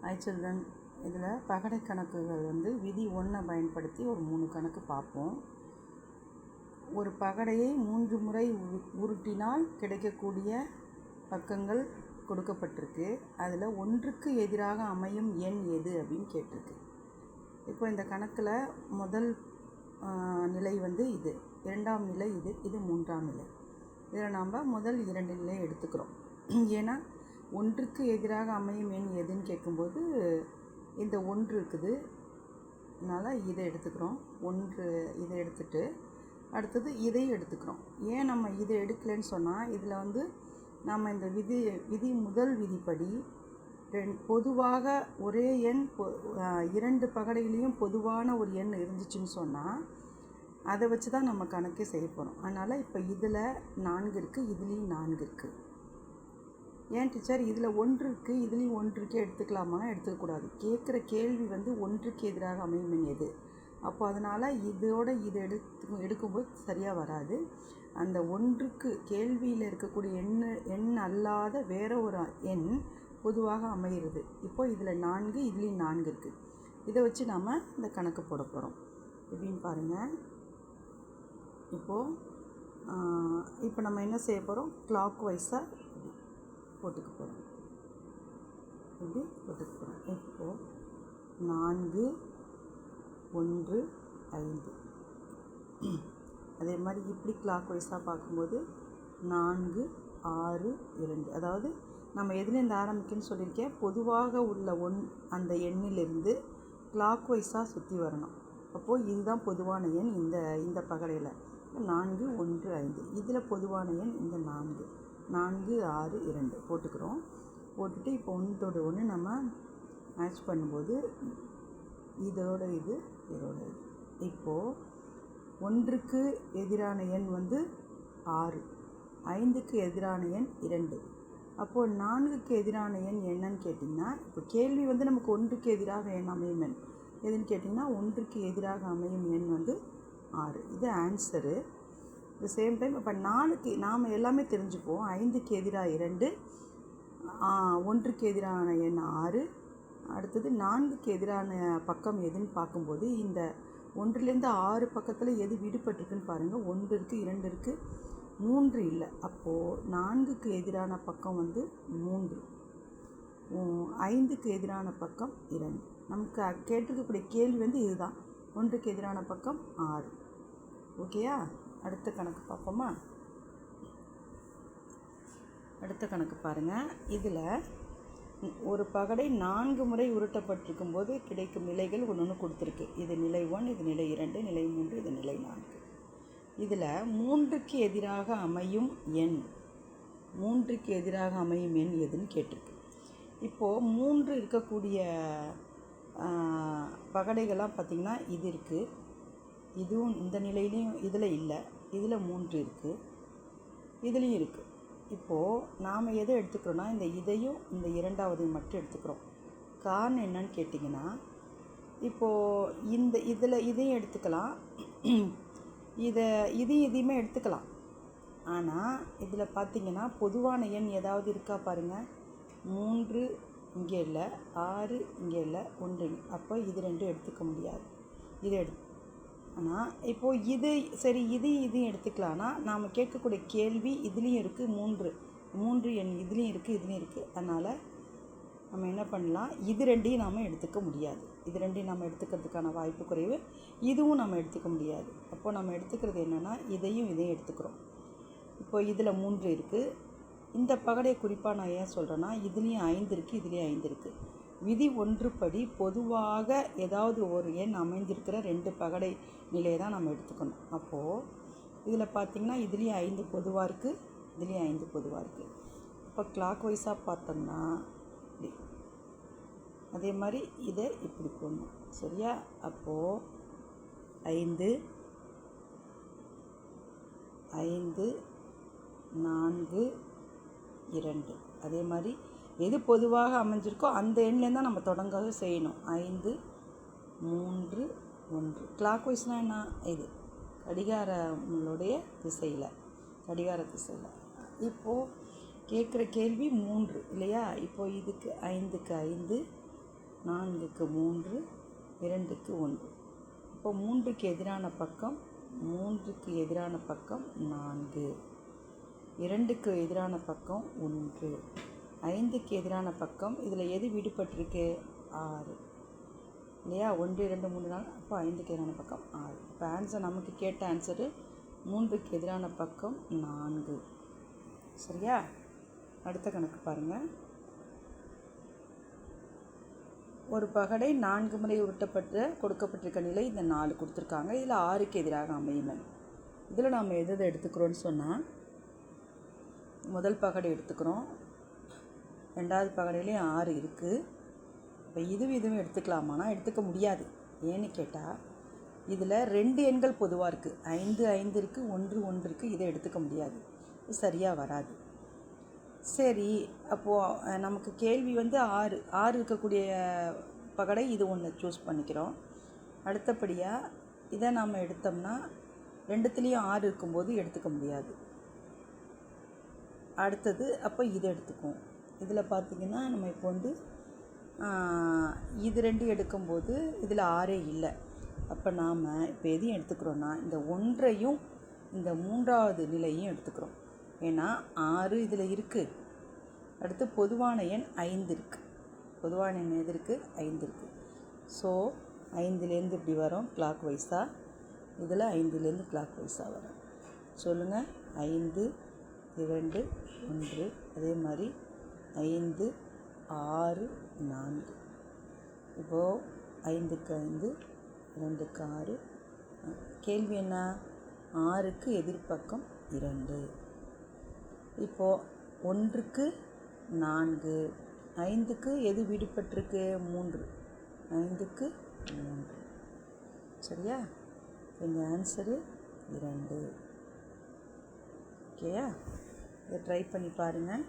Hi children, இதில் பகடை கணக்குகள் விதி 1 பயன்படுத்தி ஒரு 3 கணக்கு பார்ப்போம். ஒரு பகடையை 3 முறை உருட்டினால் கிடைக்கக்கூடிய பக்கங்கள் கொடுக்கப்பட்டிருக்கு. அதில் 1க்கு எதிராக அமையும் எண் எது அப்படின்னு கேட்டிருக்கு. இப்போ இந்த கணக்கில் முதல் நிலை இது, இரண்டாம் நிலை இது மூன்றாம் நிலை. இதில் நாம் முதல் 2 நிலையை எடுத்துக்கிறோம். ஏன்னா 1க்கு எதிராக அமையும் எண் எதுன்னு கேட்கும்போது இந்த 1 இருக்குது, அதனால் இதை எடுத்துக்கிறோம். 1 இதை எடுத்துகிட்டு அடுத்தது இதையும் எடுத்துக்கிறோம். ஏன் நம்ம இதை எடுக்கலைன்னு சொன்னால், இதில் நம்ம இந்த விதி முதல் விதிப்படி பொதுவாக ஒரே எண் 2 பகடையிலையும் பொதுவான ஒரு எண் இருந்துச்சுன்னு சொன்னால் அதை வச்சு தான் நம்ம கணக்கே செய்ய போகிறோம். அதனால் இப்போ இதில் 4 இருக்குது, இதுலேயும் 4 இருக்குது. ஏன் டீச்சர் இதில் 1 இருக்குது, இதுலேயும் 1 இருக்கே எடுத்துக்கலாமான்னா எடுத்துக்கக்கூடாது. கேட்குற கேள்வி 1க்கு எதிராக அமையும் எண் எது. அப்போ அதனால் இதோட இதை எடுக்கும்போது சரியாக வராது. அந்த 1க்கு கேள்வியில் இருக்கக்கூடிய எண் அல்லாத வேறு ஒரு எண் பொதுவாக அமைகிறது. இப்போது இதில் 4, இதுலேயும் 4 இருக்குது. இதை வச்சு நாம் இந்த கணக்கு போட போகிறோம். எப்படின்னு பாருங்கள். இப்போ நம்ம என்ன செய்ய போகிறோம், கிளாக் வைஸாக போட்டுக்க போகிறோம். இப்படி போட்டுக்க போகிறோம். இப்போது 4, 1, 5. அதே மாதிரி இப்படி கிளாக் வைஸாக பார்க்கும்போது 4, 6, 2. அதாவது நம்ம எதுலேருந்து ஆரம்பிக்குன்னு சொல்லியிருக்கேன், பொதுவாக உள்ள அந்த எண்ணிலிருந்து கிளாக் வைஸாக சுற்றி வரணும். அப்போது இதுதான் பொதுவான எண் இந்த பகடையில் 4, 1, 5. இதில் பொதுவான எண் இந்த 4, 6, 2 போட்டுக்கிறோம். போட்டுட்டு இப்போ ஒன்றோட ஒன்று நம்ம மேட்ச் பண்ணும்போது இதோட இது. இப்போது 1க்கு எதிரான எண் 6, 5க்கு எதிரான எண் 2. அப்போது 4க்கு எதிரான எண் என்னன்னு கேட்டிங்கன்னா, இப்போ கேள்வி நமக்கு 1க்கு எதிராக எண் அமையும் எண் எதுன்னு கேட்டிங்கன்னா, 1க்கு எதிராக அமையும் எண் 6. இது ஆன்சரு. த சேம் டைம் இப்போ 4க்கு நாம் எல்லாமே தெரிஞ்சுப்போம். 5க்கு எதிராக 2, 1க்கு எதிரான எண் 6. அடுத்தது 4க்கு எதிரான பக்கம் எதுன்னு பார்க்கும்போது இந்த 1லேருந்து 6 பக்கத்தில் எது விடுபட்டிருக்குன்னு பாருங்கள். 1 இருக்குது, 2 இருக்குது, 3 இல்லை. அப்போது 4க்கு எதிரான பக்கம் 3, 5க்கு எதிரான பக்கம் 2. நமக்கு கேட்டிருக்கக்கூடிய கேள்வி இதுதான். 1க்கு எதிரான பக்கம் 6. ஓகேயா? அடுத்த கணக்கு பார்ப்போமா? அடுத்த கணக்கு பாருங்கள். இதில் ஒரு பகடை 4 முறை உருட்டப்பட்டிருக்கும் போது கிடைக்கும் நிலைகள் ஒன்று கொடுத்துருக்கு. இது நிலை 1, இது நிலை 2, நிலை 3, இது நிலை 4. இதில் 3க்கு எதிராக அமையும் எண் எதுன்னு கேட்டிருக்கு. இப்போது 3 இருக்கக்கூடிய பகடைகள்லாம் பார்த்திங்கன்னா இது இருக்குது, இதுவும் இந்த நிலையிலையும் இதில் இல்லை, இதில் 3 இருக்குது, இதுலேயும் இருக்குது. இப்போது நாம் எதை எடுத்துக்கிறோன்னா, இதையும் இந்த 2வதையும் மட்டும் எடுத்துக்கிறோம். காரணம் என்னன்னு கேட்டிங்கன்னா, இப்போது இதையும் எடுத்துக்கலாம், இதையுமே எடுத்துக்கலாம். ஆனால் இதில் பார்த்திங்கன்னா பொதுவான எண் ஏதாவது இருக்கா பாருங்கள். 3 இங்கே இல்லை, 6 இங்கே இல்லை, 1. அப்போ இது 2 எடுத்துக்க முடியாது. இதை ஆனால் இப்போது இது சரி, இதையும் எடுத்துக்கலான்னா நாம் கேட்கக்கூடிய கேள்வி இதுலேயும் இருக்குது, 3 எண் இதுலேயும் இருக்குது. அதனால் நம்ம என்ன பண்ணலாம், இது 2ஐயும் நாம் எடுத்துக்க முடியாது. இது 2ஐயும் நம்ம எடுத்துக்கிறதுக்கான வாய்ப்பு குறைவு. இதுவும் நம்ம எடுத்துக்க முடியாது. அப்போது நம்ம எடுத்துக்கிறது என்னென்னா, இதையும் எடுத்துக்கிறோம். இப்போ இதில் 3 இருக்குது. இந்த பகடையை குறிப்பாக நான் ஏன் சொல்கிறேன்னா, இதுலேயும் 5 இருக்குது, இதுலேயும் 5 இருக்குது. விதி 1 படி பொதுவாக ஏதாவது ஒரு எண் அமைந்திருக்கிற 2 பகடை நிலையை தான் நம்ம எடுத்துக்கணும். அப்போது இதில் பார்த்திங்கன்னா இதுலேயும் 5 பொதுவாக இருக்குது, இதுலேயும் 5 பொதுவாக இருக்குது. இப்போ கிளாக் வைஸாக பார்த்தோம்னா இப்படி, அதே மாதிரி இதை இப்படி போடணும். சரியா? அப்போது 5, 4, 2. அதே மாதிரி எது பொதுவாக அமைஞ்சிருக்கோ அந்த எண்ணிலேருந்து தான் நம்ம தொடங்க செய்யணும். 5, 3, 1. கிளாக் வைஸ்னால் என்ன, இது கடிகார திசையில். இப்போது கேட்குற கேள்வி 3 இல்லையா? இப்போது இதுக்கு 5க்கு 5, 4க்கு 3, 2க்கு 1. இப்போ 3க்கு எதிரான பக்கம் 3க்கு எதிரான பக்கம் 4, 2க்கு எதிரான பக்கம் 1, 5க்கு எதிரான பக்கம் இதில் எது விடுபட்டிருக்கு 6 இல்லையா? 1 2 3 4. அப்போ 5க்கு எதிரான பக்கம் 6. இப்போ ஆன்சர் நமக்கு கேட்ட ஆன்சரு 3க்கு எதிரான பக்கம் 4. சரியா? அடுத்த கணக்கு பாருங்கள். ஒரு பகடை 4 முறை உருட்டப்பட்டு கொடுக்கப்பட்டிருக்க நிலை இந்த 4 கொடுத்துருக்காங்க. இதில் 6க்கு எதிராக அமையுமே. இதில் நாம் எதை எடுத்துக்கிறோன்னு சொன்னால், முதல் பகடை எடுத்துக்கிறோம், 2வது பகடையிலையும் 6 இருக்குது. இப்போ இதுவும் எடுத்துக்கலாமானா எடுத்துக்க முடியாது. ஏன்னு கேட்டால் இதில் 2 எண்கள் பொதுவாக இருக்குது. 5 5 இருக்குது, 1 1 இருக்குது. இதை எடுத்துக்க முடியாது, இது சரியாக வராது. சரி, அப்போது நமக்கு கேள்வி வந்து 6 இருக்கக்கூடிய பகடை இது ஒன்று சூஸ் பண்ணிக்கிறோம். அடுத்தபடியாக இதை நாம் எடுத்தோம்னா 2த்துலேயும் 6 இருக்கும்போது எடுத்துக்க முடியாது. அடுத்தது அப்போ இதை எடுத்துக்குவோம். இதில் பார்த்திங்கன்னா நம்ம இப்போ வந்து இது 2 எடுக்கும்போது இதில் 6 இல்லை. அப்போ நாம் இப்போ எதையும் எடுத்துக்கிறோன்னா இந்த 1ஐயும் இந்த 3வது நிலையும் எடுத்துக்கிறோம். ஏன்னா 6 இதில் இருக்குது. அடுத்து பொதுவான எண் 5 இருக்குது. பொதுவான எண் எது இருக்குது? 5 இருக்குது. ஸோ 5லேருந்து இப்படி வரும் கிளாக் வைஸாக, இதில் 5லேருந்து கிளாக் வைஸாக வரும். சொல்லுங்கள். 5 2 1, அதே மாதிரி 5 6 4. இப்போது 5க்கு 5, 2க்கு 6. கேள்வி என்ன? 6க்கு எதிர்பக்கம் 2. இப்போது 1க்கு 4, 5க்கு எது விடுபட்டிருக்கு? 3. 5க்கு 3. சரியா? எங்கள் ஆன்சரு 2. ஓகேயா? இதை ட்ரை பண்ணி பாருங்கள்.